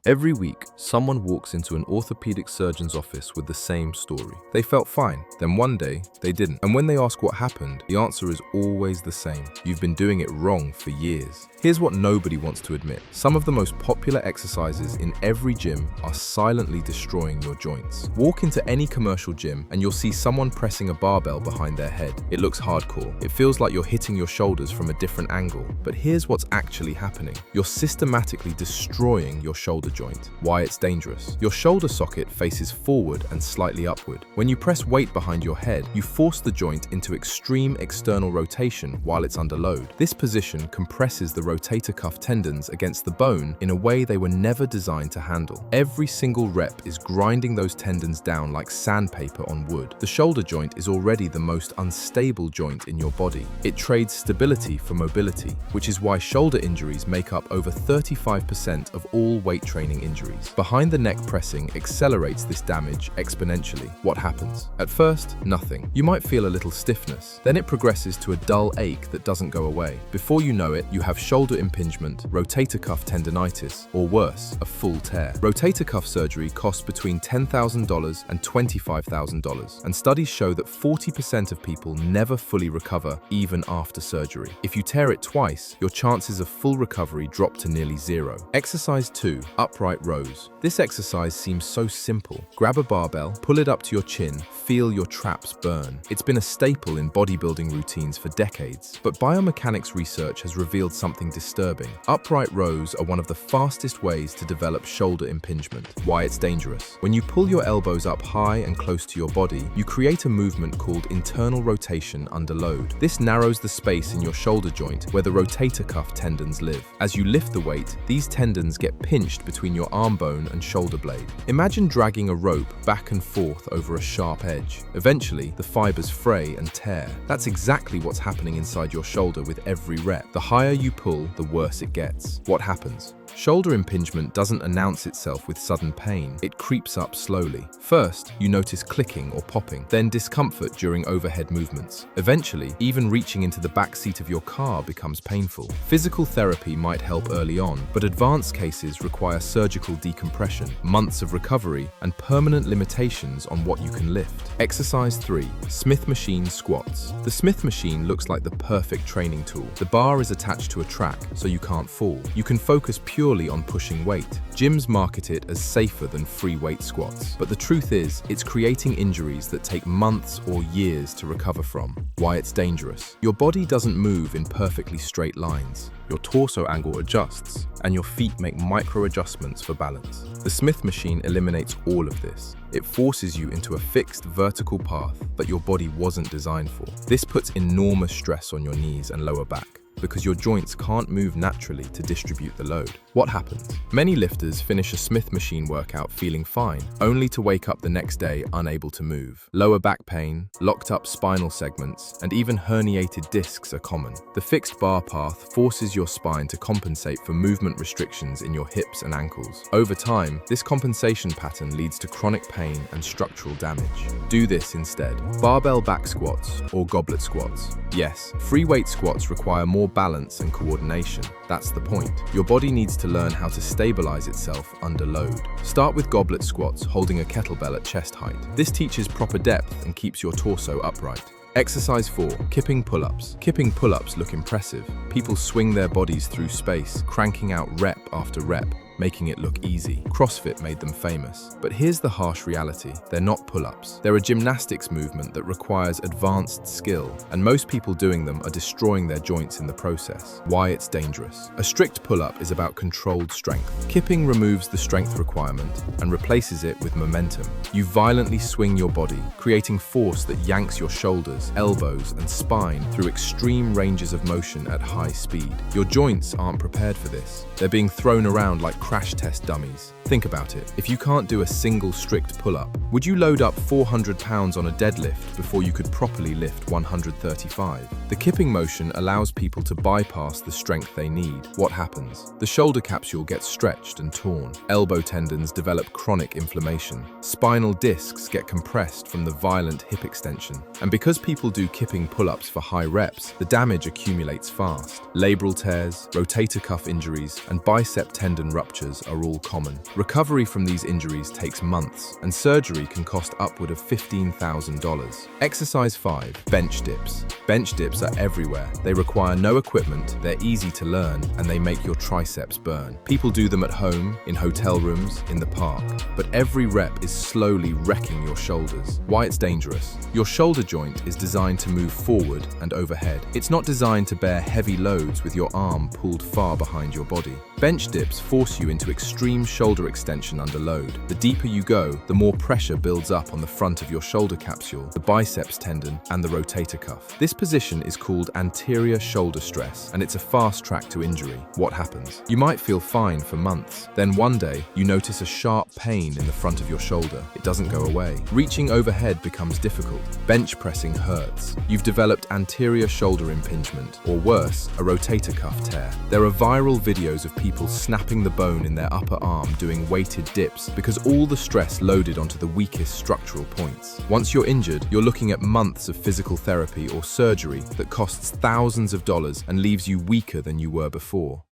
Every week, someone walks into an orthopedic surgeon's office with the same story. They felt fine, then one day, they didn't. And when they ask what happened, the answer is always the same. You've been doing it wrong for years. Here's what nobody wants to admit. Some of the most popular exercises in every gym are silently destroying your joints. Walk into any commercial gym and you'll see someone pressing a barbell behind their head. It looks hardcore. It feels like you're hitting your shoulders from a different angle. But here's what's actually happening. You're systematically destroying your shoulder joint. Why it's dangerous. Your shoulder socket faces forward and slightly upward. When you press weight behind your head, you force the joint into extreme external rotation while it's under load. This position compresses the rotator cuff tendons against the bone in a way they were never designed to handle. Every single rep is grinding those tendons down like sandpaper on wood. The shoulder joint is already the most unstable joint in your body. It trades stability for mobility, which is why shoulder injuries make up over 35% of all weight training injuries. Behind the neck pressing accelerates this damage exponentially. What happens? At first, nothing. You might feel a little stiffness. Then it progresses to a dull ache that doesn't go away. Before you know it, you have shoulder impingement, rotator cuff tendinitis, or worse, a full tear. Rotator cuff surgery costs between $10,000 and $25,000, and studies show that 40% of people never fully recover even after surgery. If you tear it twice, your chances of full recovery drop to nearly zero. Exercise 2. Upright rows. This exercise seems so simple. Grab a barbell, pull it up to your chin, feel your traps burn. It's been a staple in bodybuilding routines for decades, but biomechanics research has revealed something disturbing. Upright rows are one of the fastest ways to develop shoulder impingement. Why it's dangerous. When you pull your elbows up high and close to your body, you create a movement called internal rotation under load. This narrows the space in your shoulder joint where the rotator cuff tendons live. As you lift the weight, these tendons get pinched between your arm bone and shoulder blade. Imagine dragging a rope back and forth over a sharp edge. Eventually, the fibers fray and tear. That's exactly what's happening inside your shoulder with every rep. The higher you pull, the worse it gets. What happens? Shoulder impingement doesn't announce itself with sudden pain. It creeps up slowly. First, you notice clicking or popping, then discomfort during overhead movements. Eventually, even reaching into the back seat of your car becomes painful. Physical therapy might help early on, but advanced cases require surgical decompression, months of recovery, and permanent limitations on what you can lift. Exercise 3. Smith machine squats. The Smith machine looks like the perfect training tool. The bar is attached to a track, so you can't fall. You can focus purely on pushing weight. Gyms market it as safer than free weight squats. But the truth is, it's creating injuries that take months or years to recover from. Why it's dangerous. Your body doesn't move in perfectly straight lines. Your torso angle adjusts, and your feet make micro adjustments for balance. The Smith machine eliminates all of this. It forces you into a fixed vertical path that your body wasn't designed for. This puts enormous stress on your knees and lower back, because your joints can't move naturally to distribute the load. What happens? Many lifters finish a Smith machine workout feeling fine, only to wake up the next day unable to move. Lower back pain, locked up spinal segments, and even herniated discs are common. The fixed bar path forces your spine to compensate for movement restrictions in your hips and ankles. Over time, this compensation pattern leads to chronic pain and structural damage. Do this instead. Barbell back squats or goblet squats. Yes, free weight squats require more balance and coordination. That's the point. Your body needs to learn how to stabilize itself under load. Start with goblet squats, holding a kettlebell at chest height. This teaches proper depth and keeps your torso upright. Exercise 4. Kipping pull-ups. Kipping pull-ups look impressive. People swing their bodies through space, cranking out rep after rep, making it look easy. CrossFit made them famous. But here's the harsh reality. They're not pull-ups. They're a gymnastics movement that requires advanced skill, and most people doing them are destroying their joints in the process. Why it's dangerous. A strict pull-up is about controlled strength. Kipping removes the strength requirement and replaces it with momentum. You violently swing your body, creating force that yanks your shoulders, elbows, and spine through extreme ranges of motion at high speed. Your joints aren't prepared for this. They're being thrown around like crash test dummies. Think about it. If you can't do a single strict pull-up, would you load up 400 pounds on a deadlift before you could properly lift 135? The kipping motion allows people to bypass the strength they need. What happens? The shoulder capsule gets stretched and torn. Elbow tendons develop chronic inflammation. Spinal discs get compressed from the violent hip extension. And because people do kipping pull-ups for high reps, the damage accumulates fast. Labral tears, rotator cuff injuries, and bicep tendon ruptures ruptures are all common. Recovery from these injuries takes months, and surgery can cost upward of $15,000. Exercise 5. Bench dips. Bench dips are everywhere. They require no equipment, they're easy to learn, and they make your triceps burn. People do them at home, in hotel rooms, in the park. But every rep is slowly wrecking your shoulders. Why it's dangerous? Your shoulder joint is designed to move forward and overhead. It's not designed to bear heavy loads with your arm pulled far behind your body. Bench dips force you into extreme shoulder extension under load. The deeper you go, the more pressure builds up on the front of your shoulder capsule, the biceps tendon, and the rotator cuff. This position is called anterior shoulder stress, and it's a fast track to injury. What happens? You might feel fine for months. Then one day, you notice a sharp pain in the front of your shoulder. It doesn't go away. Reaching overhead becomes difficult. Bench pressing hurts. You've developed anterior shoulder impingement, or worse, a rotator cuff tear. There are viral videos of people snapping the bone in their upper arm doing weighted dips because all the stress loaded onto the weakest structural points. Once you're injured, you're looking at months of physical therapy or surgery that costs thousands of dollars and leaves you weaker than you were before.